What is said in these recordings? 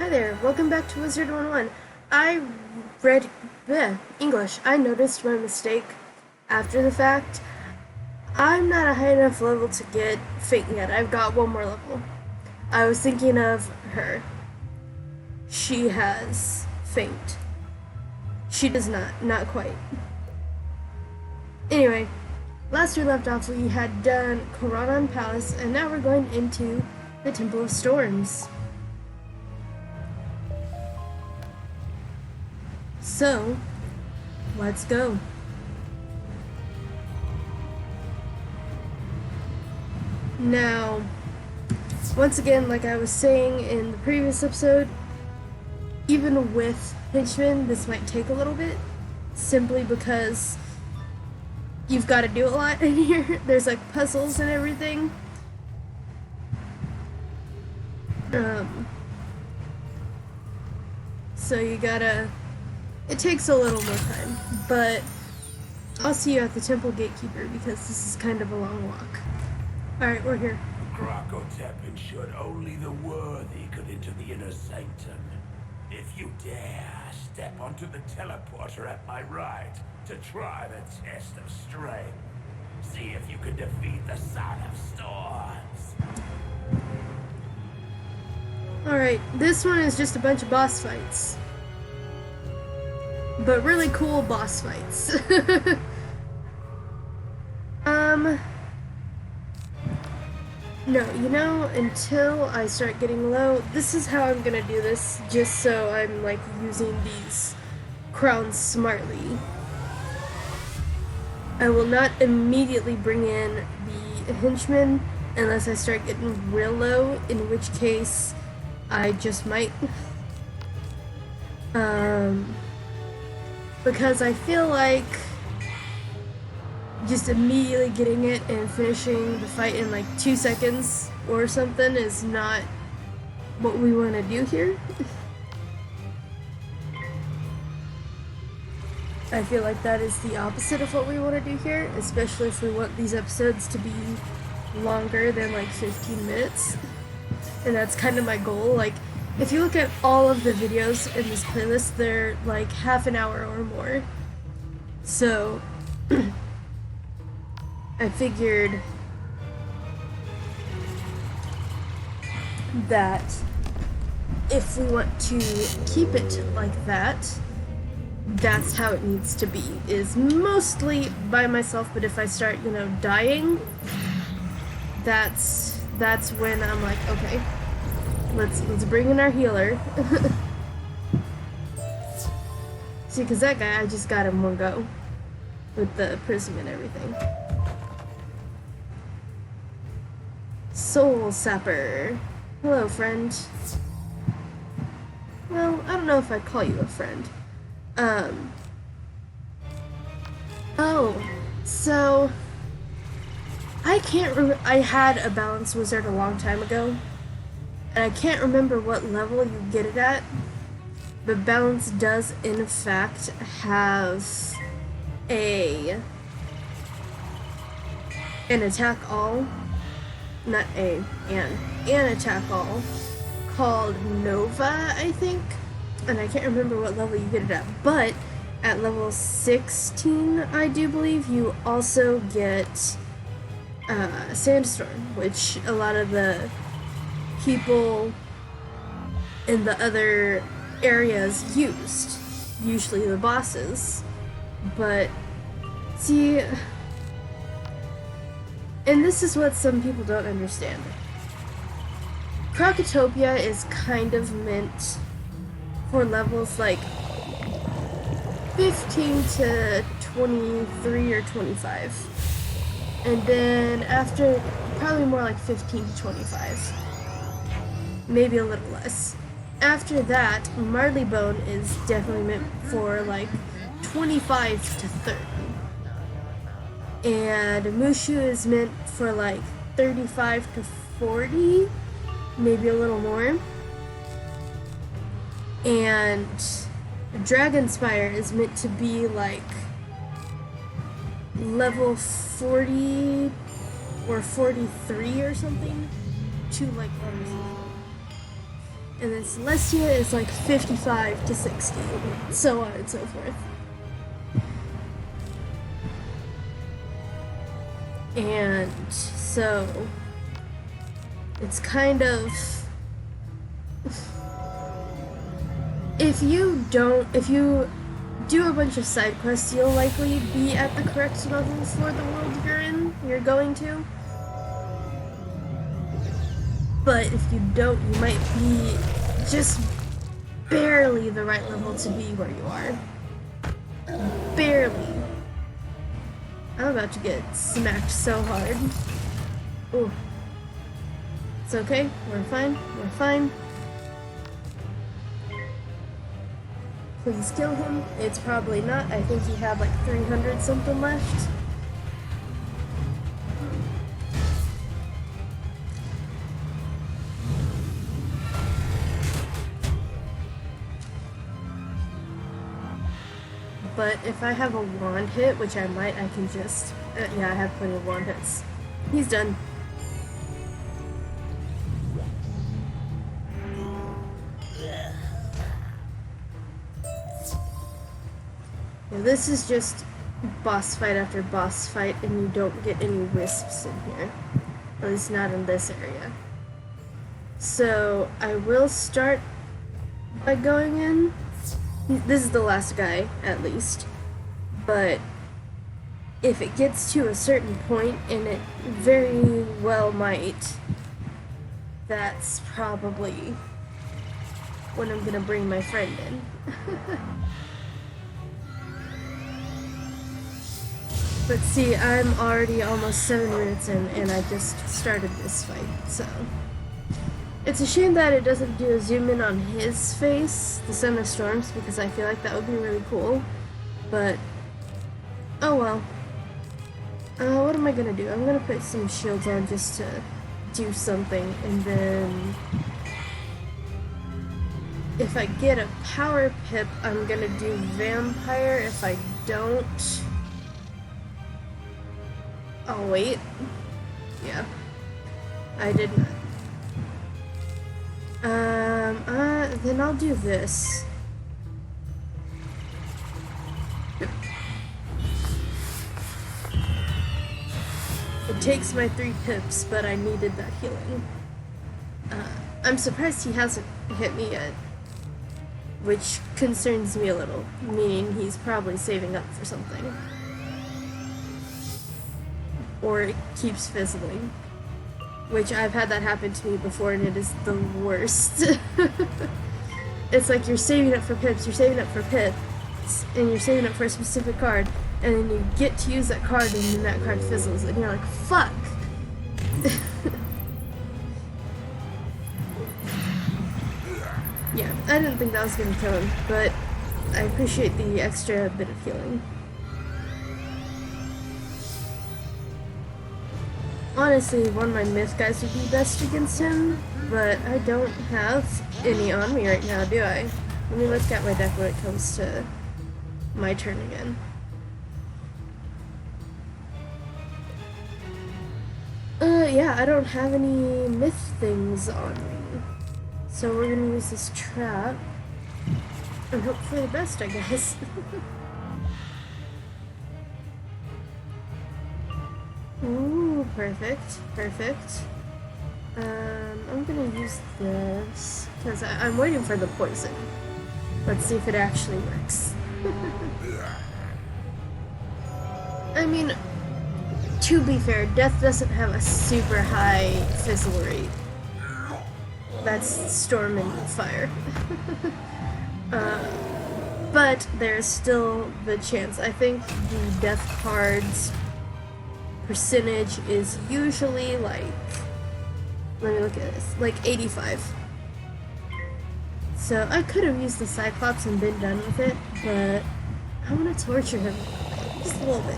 Hi there, welcome back to Wizard101. I read English. I noticed my mistake after the fact. I'm not a high enough level to get Fate yet. I've got one more level. I was thinking of her. She has Fate. She does not quite. Anyway, last we left off we had done Koronan Palace and now we're going into the Temple of Storms. So, let's go. Now, once again, like I was saying in the previous episode, even with henchmen, this might take a little bit, simply because you've got to do a lot in here. There's like puzzles and everything. So you gotta... It takes a little more time, but I'll see you at the Temple Gatekeeper because this is kind of a long walk. Alright, we're here. Krokotopia ensured only the worthy could enter the inner sanctum. If you dare, step onto the teleporter at my right to try the test of strength. See if you can defeat the Son of Storms. Alright, this one is just a bunch of boss fights. But really cool boss fights. No, until I start getting low, this is how I'm gonna do this, just so I'm, like, using these crowns smartly. I will not immediately bring in the henchmen unless I start getting real low, in which case I just might. Because I feel like just immediately getting it and finishing the fight in like 2 seconds or something is not what we want to do here. I feel like that is the opposite of what we want to do here, especially if we want these episodes to be longer than like 15 minutes. And that's kind of my goal. Like, if you look at all of the videos in this playlist, they're like half an hour or more. So, I figured that if we want to keep it like that, that's how it needs to be, is mostly by myself, but if I start, dying, that's when I'm like, okay, let's bring in our healer. See, because that guy, I just got him one go with the prism and everything. Soul Sapper. Hello, friend. Well, I don't know if I'd call you a friend. Oh, so I can't remember. I had a balance wizard a long time ago, and I can't remember what level you get it at, but balance does in fact have an attack all, not an attack all, called Nova, I think, and I can't remember what level you get it at, but at level 16, I do believe, you also get Sandstorm, which a lot of the people in the other areas used, usually the bosses. But see, and this is what some people don't understand. Krokotopia is kind of meant for levels like 15 to 23 or 25. And then after, probably more like 15 to 25. Maybe a little less. After that, Marleybone is definitely meant for like 25 to 30. And Mushu is meant for like 35 to 40, maybe a little more. And Dragonspire is meant to be like level 40 or 43 or something to like And then Celestia is like 55 to 60, so on and so forth. And so it's kind of, if you do a bunch of side quests, you'll likely be at the correct level for the world you're going to. But if you don't, you might be just barely the right level to be where you are. Barely. I'm about to get smacked so hard. Ooh. It's okay. We're fine. We're fine. Please kill him. It's probably not. I think he had like 300 something left. But if I have a wand hit, which I might, I can just... yeah, I have plenty of wand hits. He's done. Yeah, this is just boss fight after boss fight, and you don't get any wisps in here. At least not in this area. So, I will start by going in. This is the last guy, at least. But if it gets to a certain point, and it very well might, that's probably when I'm gonna bring my friend in. But see, I'm already almost 7 minutes in, and I just started this fight, so... It's a shame that it doesn't do a zoom in on his face, the Son of Storms, because I feel like that would be really cool. But, oh well. What am I gonna do? I'm gonna put some shields on just to do something, and then... if I get a power pip, I'm gonna do Vampire. If I don't... I'll wait. Yeah. I did not. Then I'll do this. It takes my 3 pips, but I needed that healing. I'm surprised he hasn't hit me yet, which concerns me a little, meaning he's probably saving up for something. Or it keeps fizzling. Which I've had that happen to me before, and it is the worst. It's like you're saving up for pips, and you're saving up for a specific card, and then you get to use that card, and then that card fizzles, and you're like, fuck! Yeah, I didn't think that was gonna kill him, but I appreciate the extra bit of healing. Honestly, one of my myth guys would be best against him, but I don't have any on me right now, do I? Let me look at my deck when it comes to my turn again. Yeah, I don't have any myth things on me. So we're gonna use this trap, and hope for the best, I guess. Ooh, perfect, perfect. I'm gonna use this, because I'm waiting for the poison. Let's see if it actually works. I mean, to be fair, Death doesn't have a super high fizzle rate. That's Storm and Fire. But there's still the chance. I think the Death cards percentage is usually like, let me look at this, like 85. So I could have used the Cyclops and been done with it, but I want to torture him just a little bit.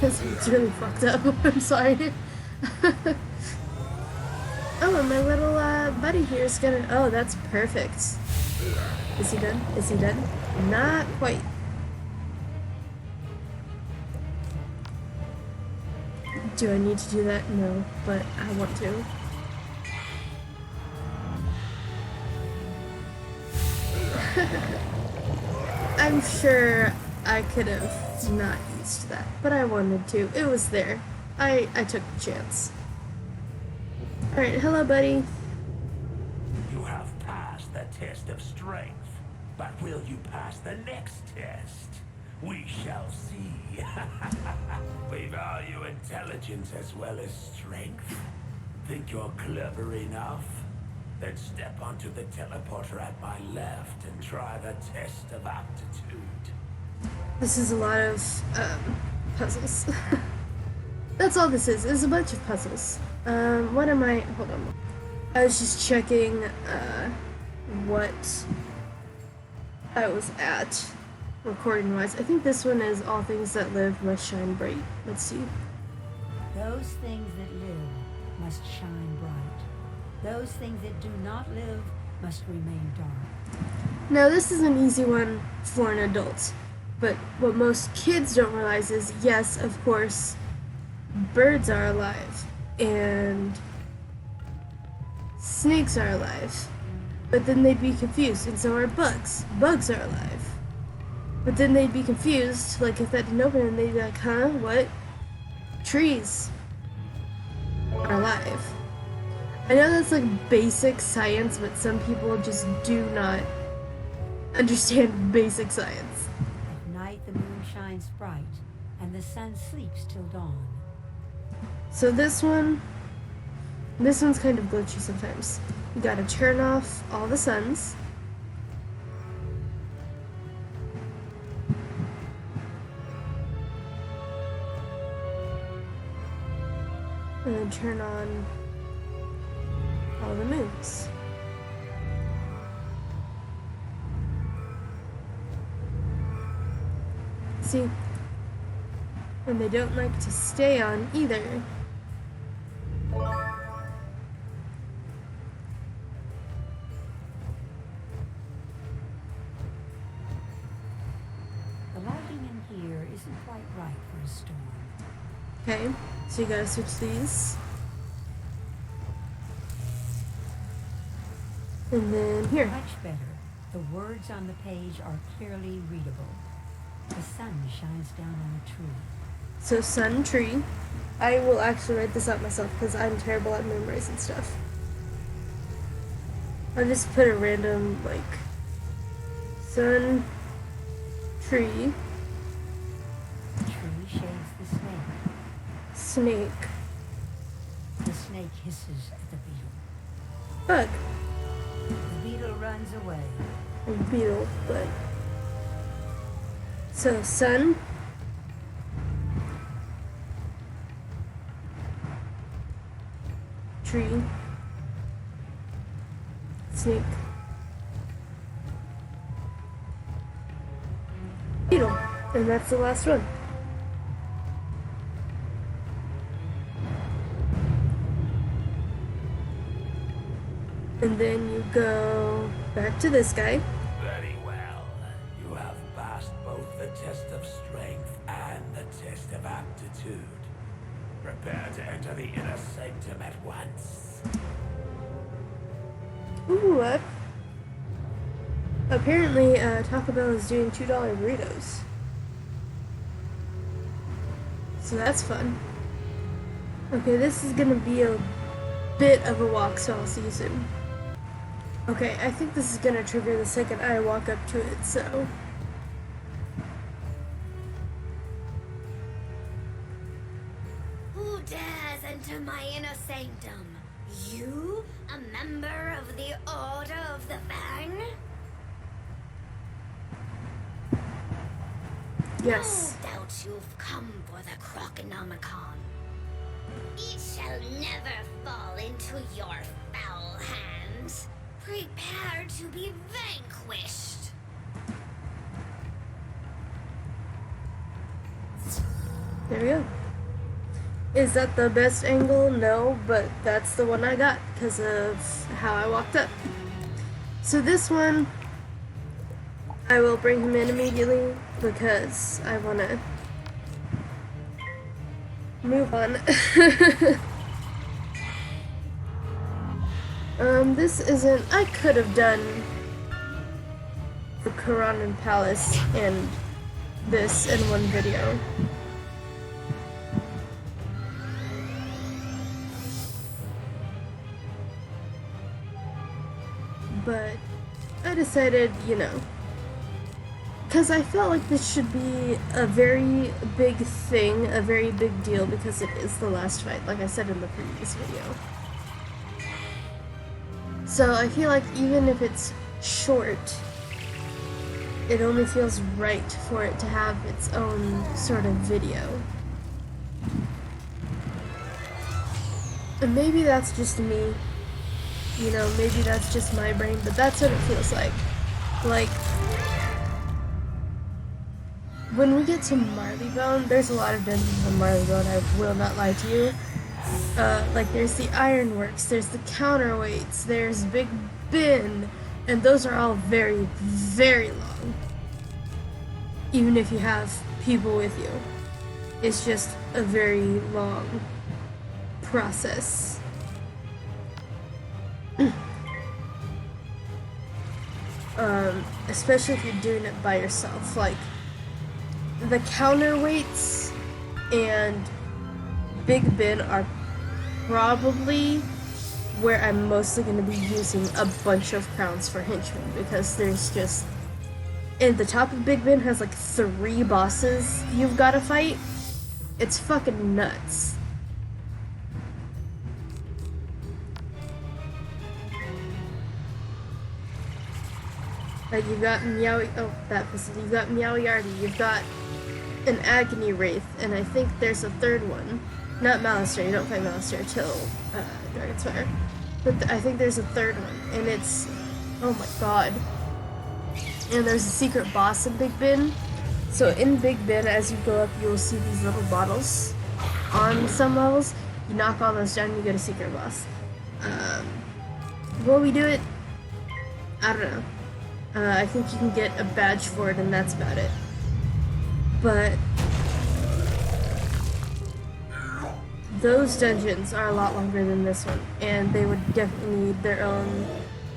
It's really fucked up. I'm sorry. Oh, and my little buddy here is gonna... Oh, that's perfect. Is he done? Is he done? Not quite. Do I need to do that? No, but I want to. I'm sure I could have not used that, but I wanted to. It was there. I took the chance. Alright, hello, buddy. You have passed the test of strength, but will you pass the next test? We shall see. We value intelligence as well as strength. Think you're clever enough? Then step onto the teleporter at my left and try the test of aptitude. This is a lot of puzzles. That's all this is a bunch of puzzles. What am I? Hold on. I was just checking what I was at recording wise. I think this one is all things that live must shine bright. Let's see. Those things that live must shine bright. Those things that do not live must remain dark. Now this is an easy one for an adult, but what most kids don't realize is, yes, of course, birds are alive and snakes are alive, but then they'd be confused, and so are bugs. Bugs are alive, but then they'd be confused, like if that didn't open and they'd be like, huh, what? Trees are alive. I know that's like basic science, but some people just do not understand basic science. At night the moon shines bright, and the sun sleeps till dawn. So this one's kind of glitchy sometimes. You gotta turn off all the suns. And then turn on all the moons. See? And they don't like to stay on either. The lighting in here isn't quite right for a storm. Okay, so you gotta switch these. And then here. Much better. The words on the page are clearly readable. The sun shines down on a tree. So sun, tree. I will actually write this out myself because I'm terrible at memorizing stuff. I'll just put a random, like, sun, tree, The tree shades the snake. snake, The snake hisses at the beetle. bug, The beetle runs away. and beetle, bug. So sun, tree, snake, beetle, and that's the last one. And then you go back to this guy. Very well. You have passed both the test of strength and the test of aptitude. Prepare to enter the inner sanctum at once. Ooh, apparently Taco Bell is doing $2 burritos. So that's fun. Okay, this is gonna be a bit of a walk, so I'll see you soon. Okay, I think this is gonna trigger the second I walk up to it, so. Who dares enter my inner sanctum? You? A member of the Order of the Fang? Yes. No doubt you've come for the Krokonomicon. It shall never fall into your foul hands. Prepare to be vanquished. There we go. Is that the best angle? No, but that's the one I got because of how I walked up. So this one, I will bring him in immediately because I want to move on. This isn't, I could have done the Karanan Palace and this in one video. But I decided, you know, because I felt like this should be a very big thing, a very big deal, because it is the last fight, like I said in the previous video. So I feel like even if it's short, it only feels right for it to have its own sort of video. And maybe that's just me, you know, maybe that's just my brain, but that's what it feels like. Like, when we get to Marleybone, there's a lot of dungeons on Marleybone, I will not lie to you. Like there's the Ironworks, there's the Counterweights, there's Big Ben, and those are all very, very long. Even if you have people with you. It's just a very long process. Especially if you're doing it by yourself. Like, the Counterweights and Big Ben are probably where I'm mostly going to be using a bunch of crowns for henchmen, because there's just, and the top of Big Ben has like 3 bosses you've got to fight. It's fucking nuts. Like, you've got Meowie, oh, that was, you've got Meowie Yardy, you've got an Agony Wraith, and I think there's a third one. Not Malistaire, you don't fight Malistaire till Dragon's Fire. But I think there's a third one, and it's, oh my god. And there's a secret boss in Big Ben. So in Big Ben, as you go up, you'll see these little bottles on some levels. You knock all those down, you get a secret boss. Will we do it? I don't know. I think you can get a badge for it, and that's about it. But those dungeons are a lot longer than this one, and they would definitely need their own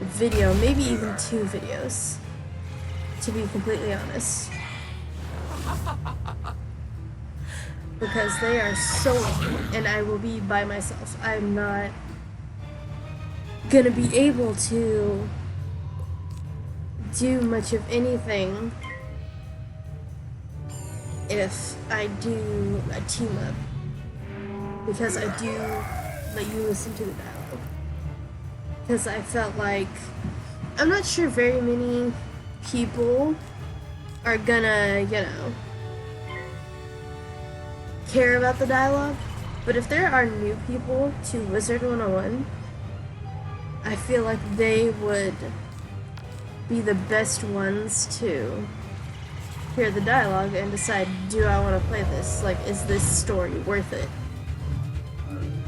video, maybe even 2 videos, to be completely honest. Because they are so long, and I will be by myself. I'm not gonna be able to do much of anything if I do a team up, because I do let you listen to the dialogue, because I felt like, I'm not sure very many people are gonna, you know, care about the dialogue, but if there are new people to Wizard 101, I feel like they would be the best ones to hear the dialogue and decide, do I want to play this? Like, is this story worth it?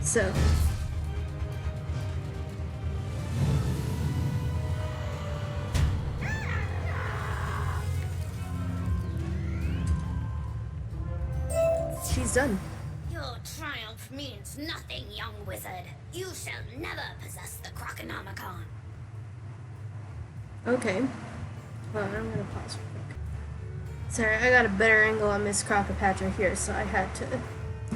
So, she's done. Your triumph means nothing, young wizard. You shall never possess the Krokonomicon. Okay. Hold on, I'm gonna pause real quick. Sorry, I got a better angle on Miss Krokotopia here, so I had to.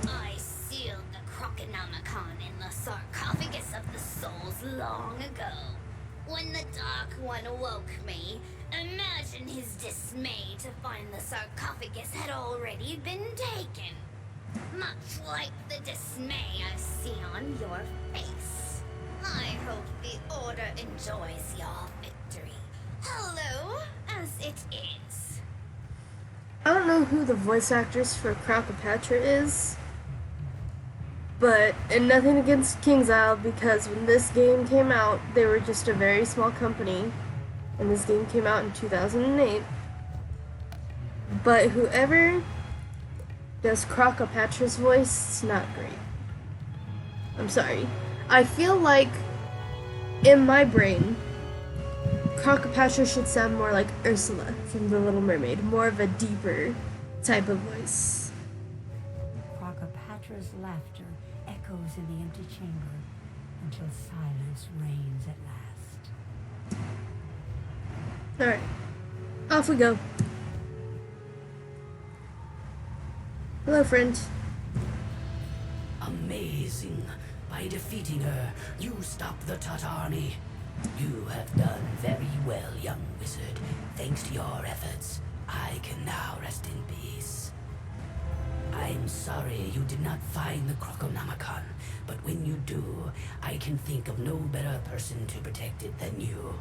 I sealed the Krokonomicon in the sarcophagus of the souls long ago. When the Dark One awoke me, imagine his dismay to find the sarcophagus had already been taken. Much like the dismay I see on your face. I hope the Order enjoys your victory. Hello, as it is. I don't know who the voice actress for Krokotopia is, but, and nothing against King's Isle, because when this game came out, they were just a very small company, and this game came out in 2008. But whoever does Krokotopia's voice, it's not great. I'm sorry. I feel like, in my brain, Krokotopia should sound more like Ursula from The Little Mermaid, more of a deeper type of voice. Krokotopia's laughter echoes in the empty chamber until silence reigns at last. Alright. Off we go. Hello, friend. Amazing. By defeating her, you stopped the Tut army. You have done very well, young wizard. Thanks to your efforts, I can now rest in peace. I'm sorry you did not find the Krokonomicon, but when you do, I can think of no better person to protect it than you.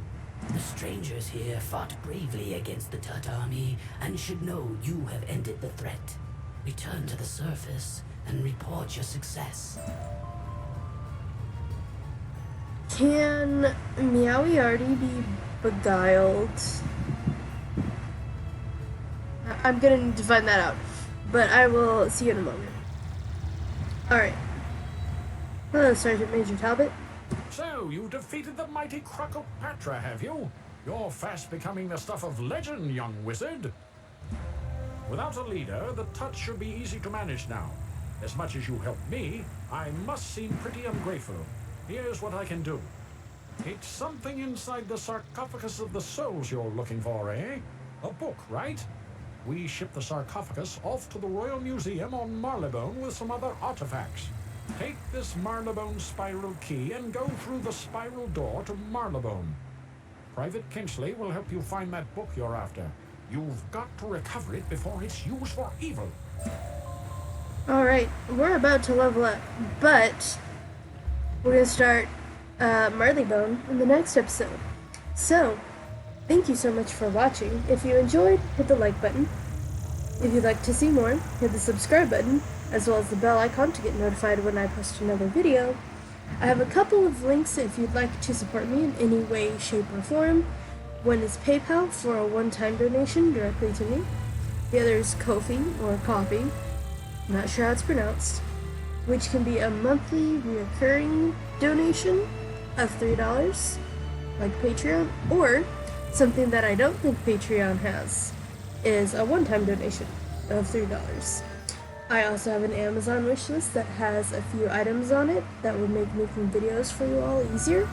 The strangers here fought bravely against the Tut army and should know you have ended the threat. Return to the surface and report your success. Can Meowie already be beguiled? I'm gonna need to find that out, but I will see you in a moment. Alright. Hello, Sergeant Major Talbot. So, you defeated the mighty Krokotopia, have you? You're fast becoming the stuff of legend, young wizard. Without a leader, the Tut should be easy to manage now. As much as you helped me, I must seem pretty ungrateful. Here's what I can do. It's something inside the sarcophagus of the souls you're looking for, eh? A book, right? We ship the sarcophagus off to the Royal Museum on Marleybone with some other artifacts. Take this Marleybone spiral key and go through the spiral door to Marleybone. Private Kinsley will help you find that book you're after. You've got to recover it before it's used for evil. Alright, we're about to level up, but we're going to start Marleybone in the next episode. So, thank you so much for watching. If you enjoyed, hit the like button. If you'd like to see more, hit the subscribe button, as well as the bell icon to get notified when I post another video. I have a couple of links if you'd like to support me in any way, shape, or form. One is PayPal for a one-time donation directly to me. The other is Ko-fi, or Coffee, not sure how it's pronounced, which can be a monthly recurring donation of $3, like Patreon, or something that I don't think Patreon has, is a one-time donation of $3. I also have an Amazon wishlist that has a few items on it that would make making videos for you all easier.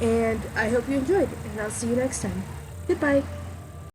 And I hope you enjoyed, and I'll see you next time. Goodbye!